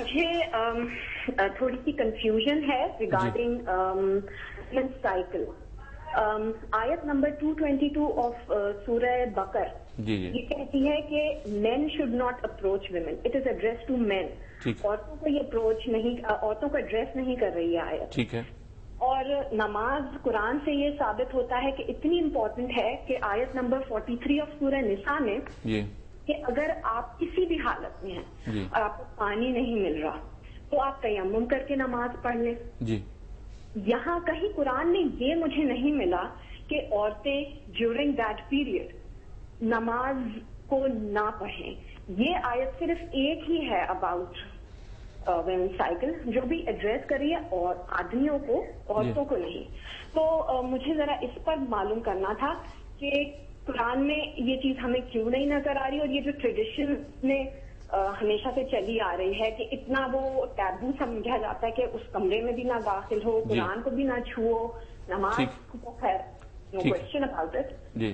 مجھے تھوڑی سی کنفیوژن ہے ریگارڈنگ سائیکل. آیت نمبر 222 آف سورہ بقر یہ کہتی ہے کہ men should not approach women. It is address to men. عورتوں کو یہ اپروچ نہیں, عورتوں کو ایڈریس نہیں کر رہی ہے آیت. ٹھیک ہے. اور نماز قرآن سے یہ ثابت ہوتا ہے کہ اتنی امپورٹنٹ ہے کہ آیت نمبر 43 آف سورہ نساء میں کہ اگر آپ کسی بھی حالت میں ہیں اور آپ کو پانی نہیں مل رہا تو آپ تیمم کر کے نماز پڑھ لیں. یہاں کہیں قرآن میں یہ مجھے نہیں ملا کہ عورتیں ڈیورنگ دیٹ پیریڈ نماز کو نہ پڑھیں. یہ آیت صرف ایک ہی ہے اباؤٹ ویمن سائیکل جو بھی ایڈریس کری ہے اور آدمیوں کو, عورتوں کو نہیں. تو مجھے ذرا اس پر معلوم کرنا تھا کہ قرآن میں یہ چیز ہمیں کیوں نہیں نظر آ رہی, اور یہ جو ٹریڈیشن میں ہمیشہ سے چلی آ رہی ہے کہ اتنا وہ ٹیبو سمجھا جاتا ہے کہ اس کمرے میں بھی نہ داخل ہو, قرآن کو بھی نہ چھوؤ, نماز کو خیر نو کوشچن اباؤٹ اٹ.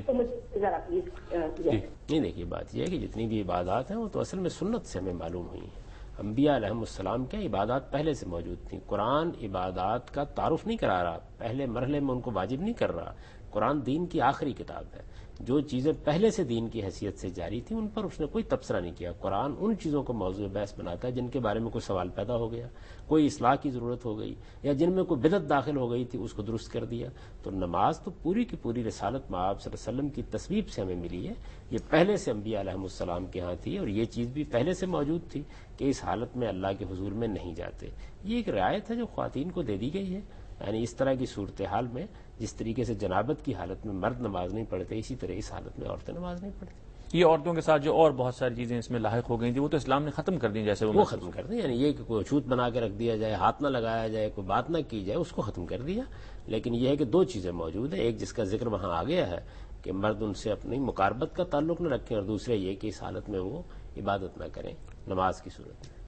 تو مجھے ذرا پلیز. نہیں, دیکھیے بات یہ ہے کہ جتنی بھی عبادات ہیں وہ تو اصل میں سنت سے ہمیں معلوم ہوئی ہیں. انبیاء علیہم السلام کے عبادات پہلے سے موجود تھیں. قرآن عبادات کا تعارف نہیں کرا رہا, پہلے مرحلے میں ان کو واجب نہیں کر رہا. قرآن دین کی آخری کتاب ہے. جو چیزیں پہلے سے دین کی حیثیت سے جاری تھیں ان پر اس نے کوئی تبصرہ نہیں کیا. قرآن ان چیزوں کو موضوع بحث بناتا ہے جن کے بارے میں کوئی سوال پیدا ہو گیا, کوئی اصلاح کی ضرورت ہو گئی, یا جن میں کوئی بدعت داخل ہو گئی تھی اس کو درست کر دیا. تو نماز تو پوری کی پوری رسالت مآب صلی اللہ علیہ وسلم کی تصویب سے ہمیں ملی ہے. یہ پہلے سے انبیاء علیہم السلام کے ہاں تھی, اور یہ چیز بھی پہلے سے موجود تھی کہ اس حالت میں اللہ کے حضور میں نہیں جاتے. یہ ایک رعایت ہے جو خواتین کو دے دی گئی ہے. یعنی اس طرح کی صورتحال میں جس طریقے سے جنابت کی حالت میں مرد نماز نہیں پڑھتے, اسی طرح اس حالت میں عورتیں نماز نہیں پڑھتی. یہ عورتوں کے ساتھ جو اور بہت ساری چیزیں اس میں لاحق ہو گئی تھیں وہ تو اسلام نے ختم کر دی, جیسے وہ ختم کر دی. یعنی یہ کہ کوئی چھوت بنا کے رکھ دیا جائے, ہاتھ نہ لگایا جائے, کوئی بات نہ کی جائے, اس کو ختم کر دیا. لیکن یہ ہے کہ دو چیزیں موجود ہیں, ایک جس کا ذکر وہاں آ گیا ہے کہ مرد ان سے اپنی مقاربت کا تعلق نہ رکھیں, اور دوسرے یہ کہ اس حالت میں وہ عبادت نہ کریں نماز کی صورت میں.